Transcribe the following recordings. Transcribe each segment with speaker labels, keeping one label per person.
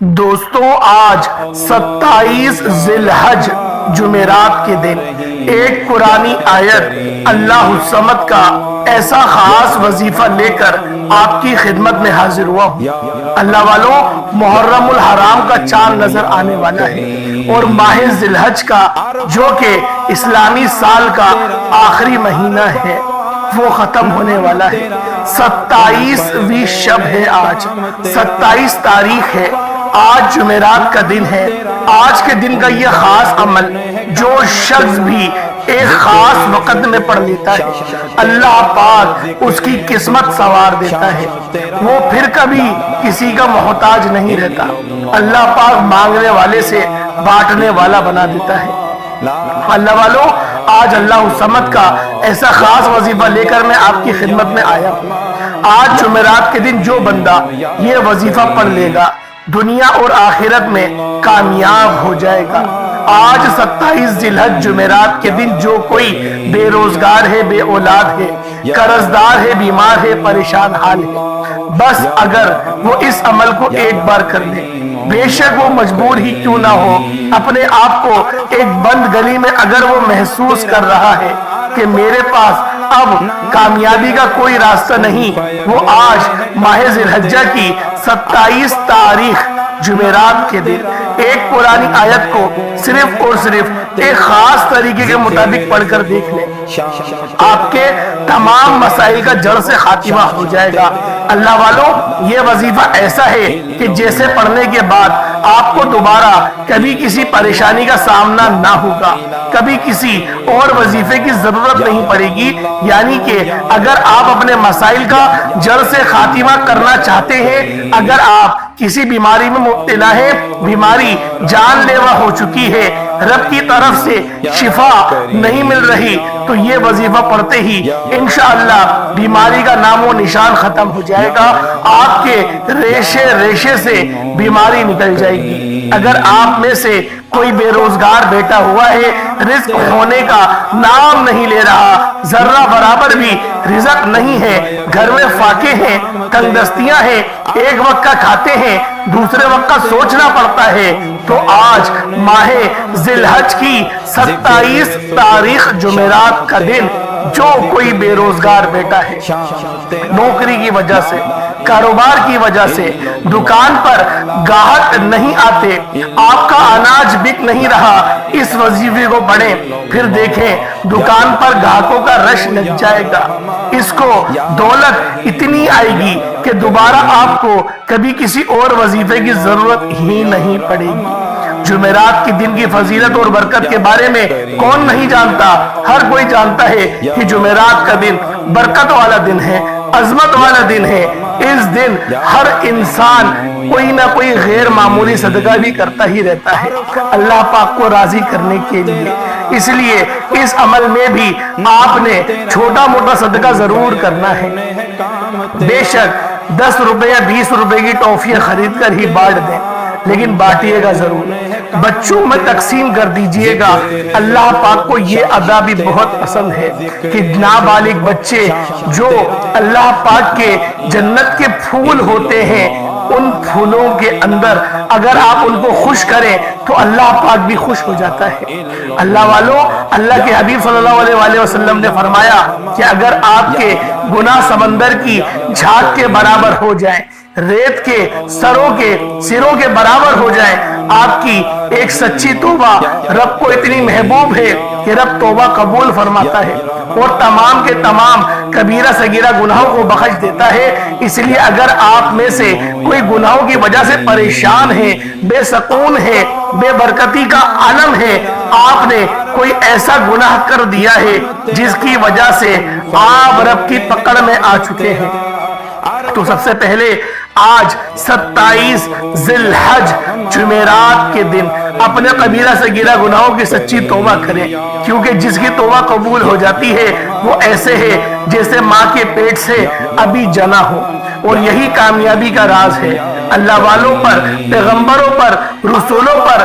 Speaker 1: دوستوں آج 27 ذی الحج جمعرات کے دن ایک قرآنی آیت اللہ الصمد کا ایسا خاص وظیفہ لے کر آپ کی خدمت میں حاضر ہوا ہوں۔ اللہ والوں، محرم الحرام کا چاند نظر آنے والا ہے اور ماہ ذی الحج کا جو کہ اسلامی سال کا آخری مہینہ ہے وہ ختم ہونے والا ہے۔ 27ویں شب ہے، آج 27 تاریخ ہے، آج جمعرات کا دن ہے۔ آج کے دن کا یہ خاص عمل جو شخص بھی ایک خاص وقت میں پڑھ لیتا ہے، اللہ پاک اس کی قسمت سنوار دیتا ہے، وہ پھر کبھی کسی کا محتاج نہیں رہتا۔ اللہ پاک مانگنے والے سے بانٹنے والا بنا دیتا ہے۔ اللہ والوں، آج اللہ الصمد کا ایسا خاص وظیفہ لے کر میں آپ کی خدمت میں آیا ہوں۔ آج جمعرات کے دن جو بندہ یہ وظیفہ پڑھ لے گا دنیا اور آخرت میں کامیاب ہو جائے گا۔ آج 27 ذی الحج جمعرات کے دن جو کوئی بے روزگار ہے، بے اولاد ہے، قرضدار ہے، بیمار ہے، پریشان حال ہے، بس اگر وہ اس عمل کو ایک بار کر لے، بے شک وہ مجبور ہی کیوں نہ ہو، اپنے آپ کو ایک بند گلی میں اگر وہ محسوس کر رہا ہے کہ میرے پاس اب کامیابی کا کوئی راستہ نہیں، وہ آج ماہ ذی الحجہ کی 27 تاریخ جمعرات کے دن ایک قرآنی آیت کو صرف اور صرف ایک خاص طریقے کے مطابق پڑھ کر دیکھ لیں، آپ کے تمام مسائل کا جڑ سے خاتمہ ہو جائے گا۔ اللہ والوں، یہ وظیفہ ایسا ہے کہ جیسے پڑھنے کے بعد آپ کو دوبارہ کبھی کسی پریشانی کا سامنا نہ ہوگا، کبھی کسی اور وظیفے کی ضرورت نہیں پڑے گی۔ یعنی کہ اگر آپ اپنے مسائل کا جڑ سے خاتمہ کرنا چاہتے ہیں، اگر آپ کسی بیماری میں مبتلا ہے، بیماری جان لیوا ہو چکی ہے، رب کی طرف سے شفا نہیں مل رہی، تو یہ وظیفہ پڑھتے ہی انشاءاللہ بیماری کا نام و نشان ختم ہو جائے گا، آپ کے ریشے ریشے سے بیماری نکل جائے گی۔ اگر آپ میں سے کوئی بے روزگار بیٹھا ہوا ہے، رزق ہونے کا نام نہیں لے رہا، ذرہ برابر بھی رزق نہیں ہے، گھر میں فاقے ہیں، تنگ دستیاں ہیں، ایک وقت کا کھاتے ہیں، دوسرے وقت کا سوچنا پڑتا ہے، تو آج ماہ ذی الحج کی 27 تاریخ جمعرات کا دن جو کوئی بے روزگار بیٹا ہے، نوکری کی وجہ سے، کاروبار کی وجہ سے دکان پر گاہک نہیں آتے، آپ کا اناج بک نہیں رہا، اس وظیفے کو پڑھیں، پھر دیکھیں دکان پر گاہکوں کا رش لگ جائے گا، اس کو دولت اتنی آئے گی کہ دوبارہ آپ کو کبھی کسی اور وظیفے کی ضرورت ہی نہیں پڑے گی۔ جمعرات کی دن کی فضیلت اور برکت کے بارے میں کون نہیں جانتا؟ ہر کوئی جانتا ہے کہ جمعرات کا دن برکت والا دن ہے، عظمت والا دن ہے۔ اس دن ہر انسان کوئی نہ کوئی غیر معمولی صدقہ بھی کرتا ہی رہتا ہے اللہ پاک کو راضی کرنے کے لیے۔ اس لیے اس عمل میں بھی آپ نے چھوٹا موٹا صدقہ ضرور کرنا ہے۔ بے شک 10 روپے یا 20 روپے کی ٹافیاں خرید کر ہی بانٹ دیں، لیکن بانٹیے گا ضرور، بچوں میں تقسیم کر دیجئے گا۔ اللہ پاک کو یہ ادا بھی بہت پسند ہے کہ نابالغ بچے جو اللہ پاک کے جنت کے پھول ہوتے ہیں، ان پھولوں کے اندر اگر آپ ان کو خوش کریں تو اللہ پاک بھی خوش ہو جاتا ہے۔ اللہ والوں، اللہ کے حبیب صلی اللہ علیہ وسلم نے فرمایا کہ اگر آپ کے گناہ سمندر کی جھاگ کے برابر ہو جائیں، ریت کے سروں کے برابر ہو جائیں، آپ کی ایک سچی توبہ رب کو اتنی محبوب ہے کہ رب توبہ قبول فرماتا ہے اور تمام کے تمام کبیرہ صغیرہ گناہوں کو بخش دیتا ہے۔ اس لیے اگر آپ میں سے کوئی گناہوں کی وجہ سے پریشان ہے، بے سکون ہے، بے برکتی کا عالم ہے، آپ نے کوئی ایسا گناہ کر دیا ہے جس کی وجہ سے آپ رب کی پکڑ میں آ چکے ہیں، تو سب سے پہلے آج 27 ذی الحج جمعرات کے دن اپنے کبیرہ صغیرہ گناہوں کی سچی توبہ کریں، کیونکہ جس کی توبہ قبول ہو جاتی ہے وہ ایسے ہے جیسے ماں کے پیٹ سے ابھی جنا ہو، اور یہی کامیابی کا راز ہے۔ اللہ والوں پر، پیغمبروں پر، رسولوں پر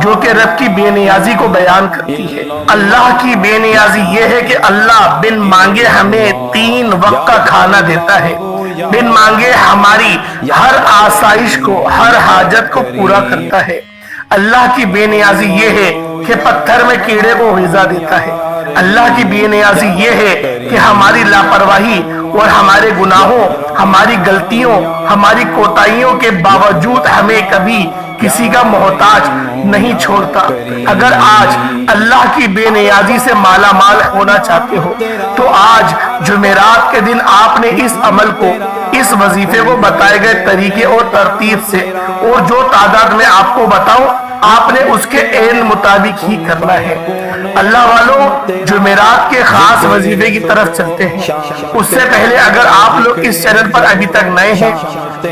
Speaker 1: جو کہ رب کی بے نیازی کو بیان کرتی ہے۔ اللہ کی بے نیازی یہ ہے کہ اللہ بن مانگے ہمیں 3 وقت کا کھانا دیتا ہے، بن مانگے ہماری ہر آسائش کو، ہر حاجت کو پورا کرتا ہے۔ اللہ کی بے نیازی یہ ہے کہ پتھر میں کیڑے کو غذا دیتا ہے۔ اللہ کی بے نیازی یہ ہے کہ ہماری لاپرواہی اور ہمارے گناہوں، ہماری غلطیوں، ہماری کوتاہیوں کے باوجود ہمیں کبھی کسی کا محتاج نہیں چھوڑتا۔ اگر آج اللہ کی بے نیازی سے مالا مال ہونا چاہتے ہو تو آج جمعرات کے دن آپ نے اس عمل کو، اس وظیفے کو بتائے گئے طریقے اور ترتیب سے، اور جو تعداد میں آپ کو بتاؤں آپ نے اس کے عین مطابق ہی کرنا ہے۔ اللہ والوں، جمعرات کے خاص وظیفے کی طرف چلتے ہیں۔ اس سے پہلے اگر آپ لوگ اس چینل پر ابھی تک نئے ہیں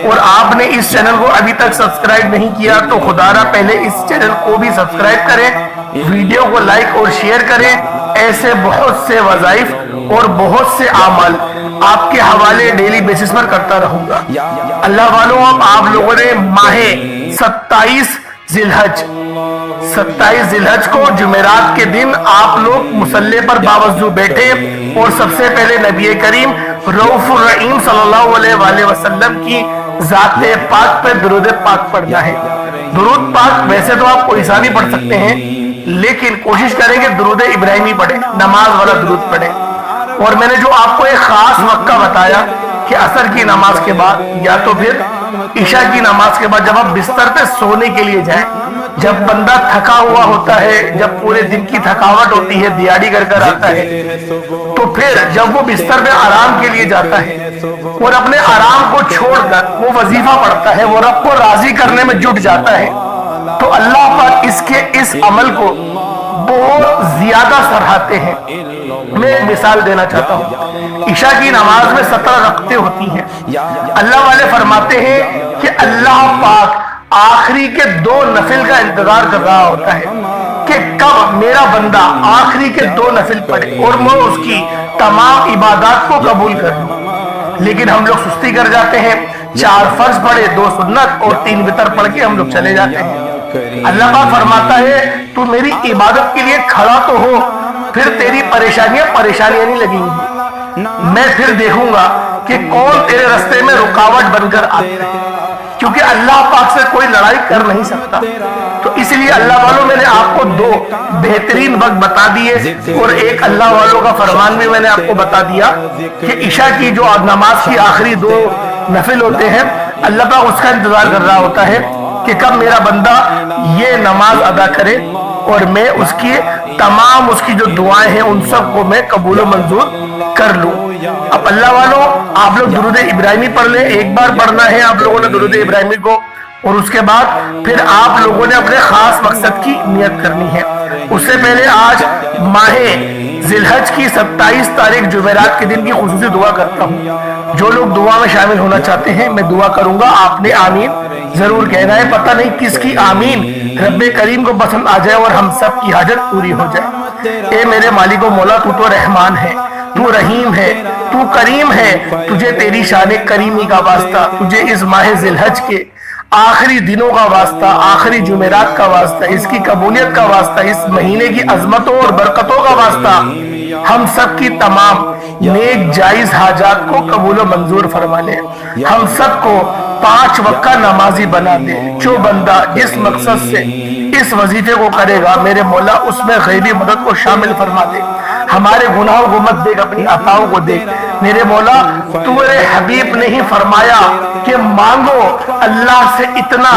Speaker 1: اور آپ نے اس چینل کو ابھی تک سبسکرائب نہیں کیا تو خدا را پہلے اس چینل کو بھی سبسکرائب کریں، ویڈیو کو لائک اور شیئر کریں۔ ایسے بہت سے وظائف اور بہت سے اعمال آپ کے حوالے ڈیلی بیسس پر کرتا رہوں گا۔ اللہ والوں، اب آپ لوگوں نے ماہ 27 ذی الحج کو جمعرات کے دن آپ لوگ مصلی پر باوضو بیٹھے اور سب سے پہلے نبی کریم رؤوف الرحیم صلی اللہ علیہ وآلہ وسلم کی ذات پاک پہ درود پاک پڑھنا ہے۔ درود پاک ویسے تو آپ کوئی سا بھی پڑھ سکتے ہیں، لیکن کوشش کریں کہ درود ابراہیمی پڑھیں، نماز والا درود پڑھیں۔ اور میں نے جو آپ کو ایک خاص وقت کا بتایا کہ عصر کی نماز کے بعد یا تو پھر عشاء کی نماز کے بعد جب آپ بستر پہ سونے کے لیے جائیں، جب بندہ تھکا ہوا ہوتا ہے، جب پورے دن کی تھکاوٹ ہوتی ہے، دیہڑی کر آتا ہے، تو پھر جب وہ بستر پہ آرام کے لیے جاتا ہے اور اپنے آرام کو چھوڑ کر وہ وظیفہ پڑھتا ہے، وہ رب کو راضی کرنے میں جٹ جاتا ہے، تو اللہ پاک اس عمل کو بہت زیادہ سراہتے ہیں۔ میں ایک مثال دینا چاہتا ہوں۔ عشاء کی نماز میں 17 رکعتیں ہوتی ہیں۔ اللہ والے فرماتے ہیں کہ اللہ پاک آخری کے 2 نفل کا انتظار کر رہا ہوتا ہے کہ کب میرا بندہ آخری کے 2 نفل پڑھے اور میں اس کی تمام عبادات کو قبول کر لوں۔ لیکن ہم لوگ سستی کر جاتے ہیں، 4 فرض پڑھے، 2 سنت اور 3 وتر پڑھ کے ہم لوگ چلے جاتے ہیں۔ اللہ پاک فرماتا ہے تو میری عبادت کے لیے کھڑا تو ہو، پھر تیری پریشانیاں نہیں لگیں گی، میں پھر دیکھوں گا کہ کون تیرے رستے میں رکاوٹ بن کر آتا ہے، کیونکہ اللہ پاک سے کوئی لڑائی کر نہیں سکتا۔ تو اس لیے اللہ والوں، میں نے آپ کو 2 بہترین وقت بتا دیے اور ایک اللہ والوں کا فرمان بھی میں نے آپ کو بتا دیا کہ عشاء کی جو نماز کی آخری 2 نفل ہوتے ہیں، اللہ پاک اس کا انتظار کر رہا ہوتا ہے کہ کب میرا بندہ یہ نماز ادا کرے اور میں اس کی تمام اس کی جو دعائیں ہیں ان سب کو میں قبول و منظور کر لوں۔ اب اللہ والوں، آپ لوگ درود ابراہیمی پڑھ لیں، ایک بار پڑھنا ہے آپ لوگوں نے درود ابراہیمی کو، اور اس کے بعد پھر آپ لوگوں نے اپنے خاص مقصد کی نیت کرنی ہے۔ اس سے پہلے آج ماہ ذی الحج کی 27 تاریخ جمعرات کے دن کی خصوصی دعا کرتا ہوں۔ جو لوگ دعا میں شامل ہونا چاہتے ہیں میں دعا کروں گا، آپ نے آمین ضرور کہنا ہے۔ پتہ نہیں کس کی آمین رب کریم کو پسند آ جائے اور ہم سب کی حاجت پوری ہو جائے۔ اے میرے مالک و مولا، تو رحمان ہے، تو رحیم ہے، تو کریم ہے، تجھے تیری شان کریمی کا واسطہ، تجھے اس ماہ ذی الحج کے آخری دنوں کا واسطہ، آخری جمعرات کا واسطہ، اس کی قبولیت کا واسطہ، اس مہینے کی عظمتوں اور برکتوں کا واسطہ، ہم سب کی تمام نیک جائز حاجات کو قبول و منظور فرما لے، ہم سب کو 5 وقت کا نمازی بنا دے۔ جو بندہ جس مقصد سے اس وظیفے کو کرے گا میرے مولا اس میں غیبی مدد کو شامل فرما دے۔ ہمارے گناہوں کو مت دیکھ، اپنی عطاؤں کو دیکھ میرے مولا۔ تو میرے حبیب نے ہی فرمایا کہ مانگو اللہ سے اتنا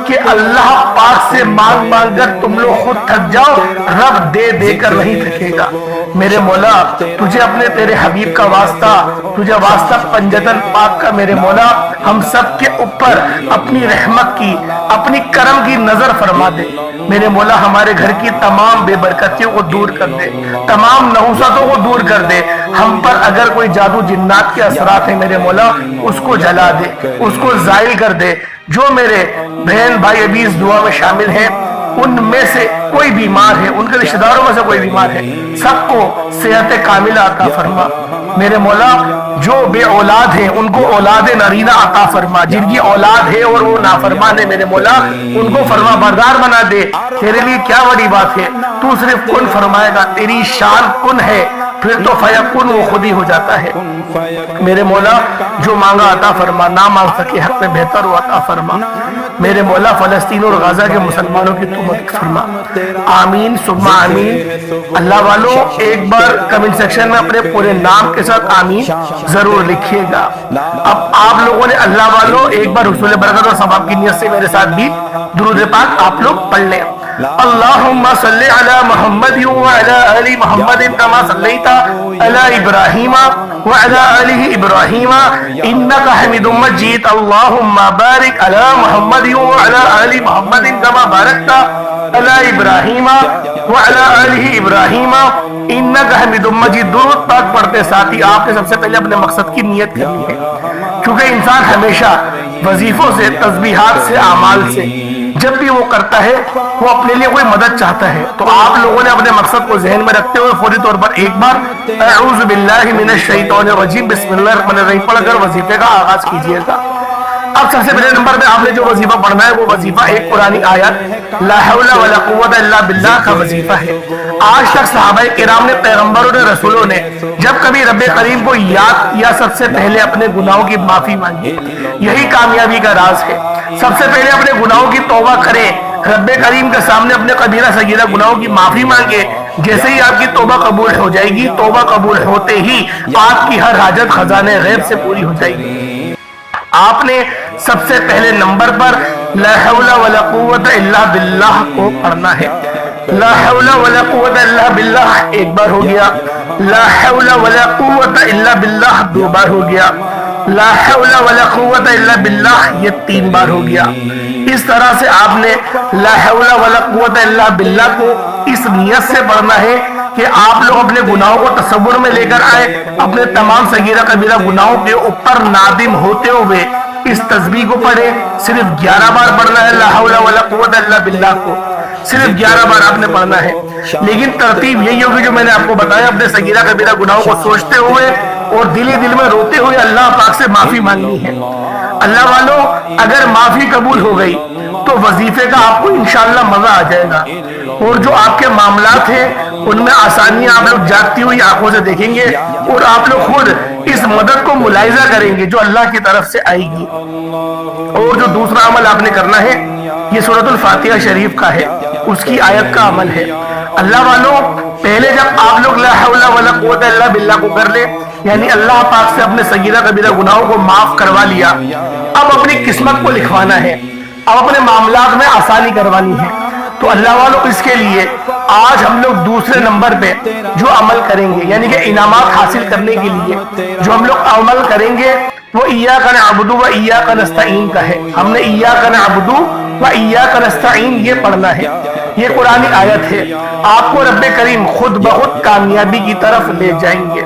Speaker 1: کہ اللہ پاک سے مانگ مانگ کر تم لوگ خود تھک جاؤ، رب دے دے کر نہیں تھکے گا۔ میرے مولا تجھے اپنے تیرے حبیب کا واسطہ، تجھے واسطہ پنجتن پاک کا میرے مولا ہم سب کے اوپر اپنی رحمت کی، اپنی کرم کی نظر فرما دے میرے مولا۔ ہمارے گھر کی تمام بے برکتیوں کو دور کر دے، تمام نحوستوں کو دور کر دے۔ ہم پر اگر کوئی جادو جنات کے اثرات ہیں میرے مولا اس کو جلا دے، اس کو زائل کر دے۔ جو میرے بہن بھائی ابھی اس دعا میں شامل ہیں ان میں سے کوئی بیمار ہے، ان کے رشتہ داروں میں سے کوئی بیمار ہے، سب کو صحت کاملہ عطا فرما۔ میرے مولا جو بے اولاد ہیں ان کو اولاد نرینہ عطا فرما، جن کی اولاد ہے اور وہ نافرمان ہے میرے مولا ان کو فرما بردار بنا دے۔ تیرے لیے کیا بڑی بات ہے، تو صرف کن فرمائے گا، تیری شان کن ہے، پھر تو فیکن وہ خود ہی ہو جاتا ہے۔ میرے مولا جو مانگا عطا فرما، نہ مانگ سکے حق میں بہتر ہو عطا فرما۔ میرے مولا فلسطین اور غزہ کے مسلمانوں کی تو مدد فرما، آمین ثم آمین۔ اللہ والوں ایک بار کمنٹ سیکشن میں اپنے پورے نام کے ساتھ آمین ضرور لکھیے گا۔ اب آپ لوگوں نے اللہ والوں ایک بار حصول برکت اور ثواب کی نیت سے میرے ساتھ بھی درود پاک آپ لوگ پڑھ لیں۔ اللہم صلی علی محمد وعلی آل محمد کما صلیت علی ابراہیم وعلی آل ابراہیم انک حمید مجید۔ اللہم بارک علی محمد وعلی آل محمد کما بارکت علی ابراہیم وعلی آل ابراہیم انک حمید مجید۔ درود پاک پڑھتے ساتھ ہی آپ نے سب سے پہلے اپنے مقصد کی نیت کرنی ہے، کیونکہ انسان ہمیشہ وظیفوں سے، تسبیحات سے، اعمال سے جب بھی وہ کرتا ہے وہ اپنے لیے کوئی مدد چاہتا ہے، تو آپ لوگوں نے اپنے مقصد کو ذہن میں رکھتے ہوئے فوری طور پر ایک بار اعوذ باللہ من الشیطان الرجیم بسم اللہ الرحمن الرحیم پڑھ کر وظیفے کا آغاز کیجئے گا۔ اب سب سے پہلے نمبر پہ آپ نے جو وظیفہ پڑھنا ہے وہ وظیفہ ایک قرآنی آیت لا حول ولا قوت الا باللہ کا وظیفہ ہے۔ آج تک صحابہ کرام نے، پیغمبروں نے، رسولوں نے جب کبھی رب کریم کو یاد کیا سب سے پہلے اپنے گناہوں کی معافی مانگی، یہی کامیابی کا راز ہے۔ سب سے پہلے اپنے گناہوں کی توبہ کریں، رب کریم کے سامنے اپنے کبیرہ صغیرہ گناہوں کی معافی مانگے، جیسے ہی آپ کی توبہ قبول ہو جائے گی، توبہ قبول ہوتے ہی آپ کی ہر حاجت خزانے غیب سے پوری ہو جائے گی۔ آپ نے سب سے پہلے نمبر پر لا حول ولا قوت الا باللہ کو پڑھنا ہے۔ لا حول ولا قوت الا باللہ ایک بار ہو گیا، لا حول ولا قوت الا باللہ دو بار ہو گیا، لا حول ولا قوت الا باللہ یہ تین بار ہو گیا۔ اس طرح سے آپ نے لا حول ولا قوت الا باللہ کو اس نیت سے پڑھنا ہے کہ آپ لوگ اپنے گناہوں کو تصور میں لے کر آئے، اپنے تمام صغیرہ کبیرہ گناہوں کے اوپر نادم ہوتے ہوئے اس تسبیح کو پڑھے۔ صرف 11 بار پڑھنا ہے لا حول ولا قوت الا باللہ کو، صرف 11 بار آپ نے پڑھنا ہے، لیکن ترتیب یہی ہوگی جو میں نے آپ کو بتایا، اپنے صغیرہ کبیرہ گناہوں کو سوچتے ہوئے اور دل میں روتے ہوئے اللہ پاک سے معافی مانگنی ہے۔ اللہ والوں اگر معافی قبول ہو گئی تو وظیفے کا آپ کو انشاءاللہ مزہ آ جائے گا، اور جو آپ کے معاملات ہیں ان میں آسانیاں آپ لوگ جاگتی ہوئی آنکھوں سے دیکھیں گے، اور آپ لوگ خود اس مدد کو ملاحظہ کریں گے جو اللہ کی طرف سے آئے گی۔ اور جو دوسرا عمل آپ نے کرنا ہے یہ سورۃ الفاتحہ شریف کا ہے، اس کی آیت کا عمل ہے۔ اللہ والوں پہلے جب آپ لوگ لا حول ولا قوت الا باللہ کو کر لے، یعنی اللہ پاک سے اپنے صغیرہ کبیرہ گناہوں کو معاف کروا لیا، اب اپنی قسمت کو لکھوانا ہے، اب اپنے معاملات میں آسانی کروانی ہے، تو اللہ والوں اس کے لیے آج ہم لوگ دوسرے نمبر پہ جو عمل کریں گے، یعنی کہ انعامات حاصل کرنے کے لیے جو ہم لوگ عمل کریں گے وہ ایاک نعبد و ایاک نستعین کا ہے۔ ہم نے ایاک نعبد و ایاک نستعین یہ پڑھنا ہے، یہ قرآنی آیت ہے۔ آپ کو رب کریم خود بخود کامیابی کی طرف لے جائیں گے،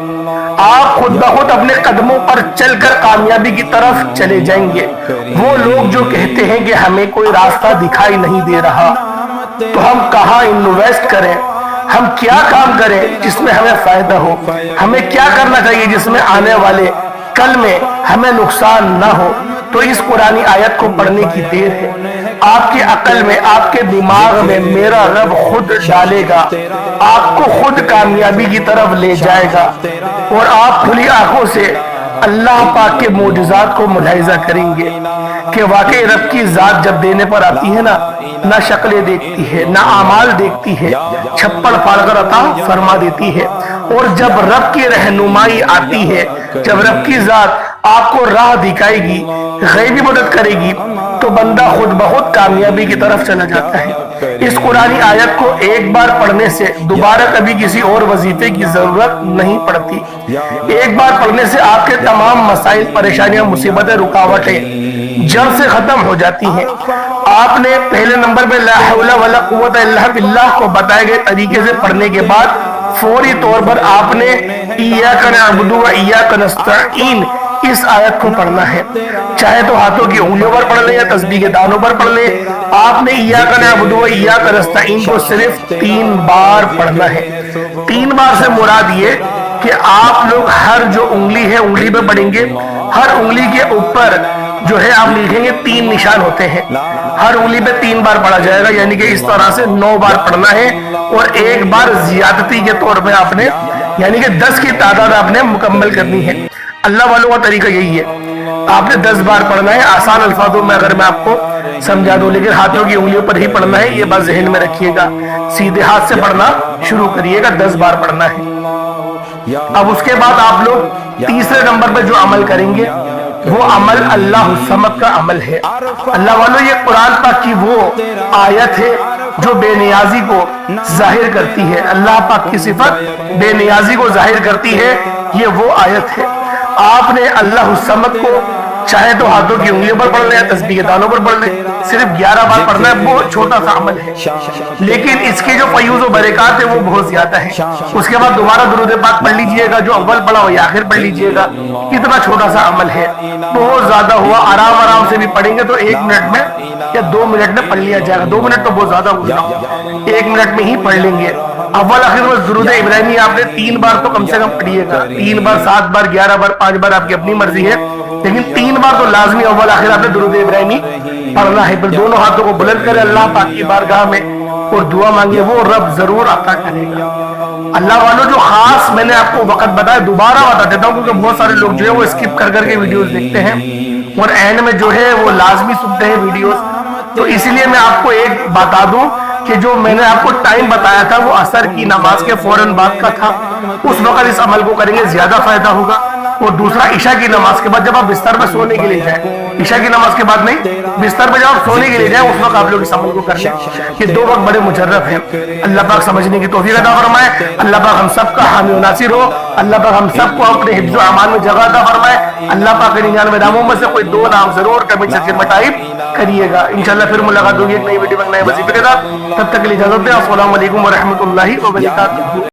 Speaker 1: آپ خود بخود اپنے قدموں پر چل کر کامیابی کی طرف چلے جائیں گے۔ وہ لوگ جو کہتے ہیں کہ ہمیں کوئی راستہ دکھائی نہیں دے رہا، تو ہم کہاں انویسٹ کریں، ہم کیا کام کریں جس میں ہمیں فائدہ ہو، ہمیں کیا کرنا چاہیے جس میں آنے والے کل میں ہمیں نقصان نہ ہو، تو اس قرآنی آیت کو پڑھنے کی دیر ہے۔ آپ کی عقل میں، آپ کے دماغ میں میرا رب خود ڈالے گا، آپ کو خود کامیابی کی طرف لے جائے گا، اور آپ کھلی آنکھوں سے اللہ پاک کے معجزات کو ملاحظہ کریں گے کہ واقعی رب کی ذات جب دینے پر آتی ہے نہ شکلیں دیکھتی ہے، نہ اعمال دیکھتی ہے، چھپڑ پھاڑ کر عطا فرما دیتی ہے۔ اور جب رب کی رہنمائی آتی ہے، جب رب کی ذات آپ کو راہ دکھائے گی، غیبی مدد کرے گی، تو بندہ خود بخود کامیابی کی طرف چلا جاتا ہے۔ اس قرآنی آیت کو ایک بار پڑھنے سے دوبارہ کبھی کسی اور وظیفے کی ضرورت نہیں پڑتی۔ ایک بار پڑھنے سے آپ کے تمام مسائل، پریشانیاں، مصیبتیں، رکاوٹیں جڑ سے ختم ہو جاتی ہیں۔ آپ نے پہلے نمبر پہ لا حول ولا قوت الا باللہ کو بتائے گئے طریقے سے پڑھنے کے بعد فوری طور پر آپ نے ایاک نعبد و ایاک نستعین اس آیت کو پڑھنا ہے، چاہے تو ہاتھوں کی انگلیوں پر پڑھ لیں یا تسبیح کے دانوں پر پڑھ لیں۔ آپ نے ایاک نعبد و ایاک نستعین کو صرف 3 بار پڑھنا ہے۔ 3 بار سے مراد یہ کہ آپ لوگ ہر جو انگلی ہے انگلی پہ پڑھیں گے، ہر انگلی کے اوپر جو ہے آپ لکھیں گے 3 نشان ہوتے ہیں، ہر انگلی پہ 3 بار پڑھا جائے گا، یعنی کہ اس طرح سے 9 بار پڑھنا ہے، اور 1 بار زیادتی کے طور پہ آپ نے یعنی کہ 10 کی تعداد آپ نے مکمل کرنی ہے۔ اللہ والوں کا طریقہ یہی ہے، آپ نے 10 بار پڑھنا ہے، آسان الفاظوں میں اگر میں آپ کو سمجھا دوں، لیکن ہاتھوں کی انگلیوں پر ہی پڑھنا ہے، یہ بات ذہن میں رکھیے گا۔ سیدھے ہاتھ سے پڑھنا شروع کریے گا، 10 بار پڑھنا ہے۔ اب اس کے بعد آپ لوگ تیسرے نمبر پہ جو عمل کریں گے وہ عمل اللہ الصمد کا عمل ہے۔ اللہ والوں، یہ قرآن پاک کی وہ آیت ہے جو بے نیازی کو ظاہر کرتی ہے، اللہ پاک کی صفت بے نیازی کو ظاہر کرتی ہے، یہ وہ آیت ہے۔ آپ نے اللہ الصمد کو چاہے تو ہاتھوں کی انگلیوں پر پڑھ لیں یا تسبیح کے دانوں پر پڑھ لیں، صرف 11 بار پڑھنا ہے، بہت چھوٹا سا عمل ہے، لیکن اس کے جو فیوز و برکات ہیں وہ بہت زیادہ ہیں۔ اس کے بعد دوبارہ درود پاک پڑھ لیجئے گا، جو اول پڑھا ہو یا آخر پڑھ لیجئے گا، کتنا چھوٹا سا عمل ہے، بہت زیادہ ہوا، آرام سے بھی پڑھیں گے تو 1 منٹ میں یا 2 منٹ میں پڑھ لیا جائے گا، 2 منٹ تو بہت زیادہ ہو گیا، 1 منٹ میں ہی پڑھ لیں گے۔ اول آخر میں درود ابراہیمی آپ نے 3 بار تو کم سے کم پڑھیے گا، 3 بار 7 بار 11 بار 5 بار آپ کی اپنی مرضی ہے، لیکن 3 بار تو لازمی اول آخر آپ نے درود ابراہیمی پڑھنا ہے۔ پھر دونوں ہاتھوں کو بلند کرے اللہ پاک کی بارگاہ میں اور دعا مانگے، وہ رب ضرور عطا کرے گا۔ اللہ والوں، جو خاص میں نے آپ کو وقت بتایا دوبارہ بتا دیتا ہوں، کیونکہ بہت سارے لوگ جو ہے وہ اسکپ کر کے ویڈیوز دیکھتے ہیں اور اینڈ میں جو ہے وہ لازمی سنتے ہیں ویڈیوز، تو اس لیے میں آپ کو ایک بتا دوں کہ جو میں نے آپ کو ٹائم بتایا تھا وہ عصر کی نماز کے فوراً بعد کا تھا، اس وقت اس عمل کو کریں گے زیادہ فائدہ ہوگا۔ اور دوسرا عشاء کی نماز کے بعد جب آپ بستر پہ سونے کے لیے جائیں، عشاء کی نماز کے بعد نہیں، بستر پہ جب آپ سونے کے لیے جائیں اس وقت آپ لوگ اس عمل کو کر لیں۔ یہ 2 وقت بڑے مجرب ہیں، اللہ پاک سمجھنے کی توفیق عطا فرمائے، اللہ پاک ہم سب کا حامی و ناصر ہو، اللہ پاک ہم سب کو اپنے حفظ و امان میں جگہ عطا فرمائے، اللہ پاک کے 99 ناموں میں سے کوئی 2 نام ضرور کمنٹ سیکشن میں ٹائپ کریے گا۔ انشاءاللہ پھر ملاقات ہوگی ایک نئی ویڈیو میں نئے وظیفے کے ساتھ، تب تک کے لیے اجازت دیں، السلام علیکم ورحمۃ اللہ وبرکاتہ۔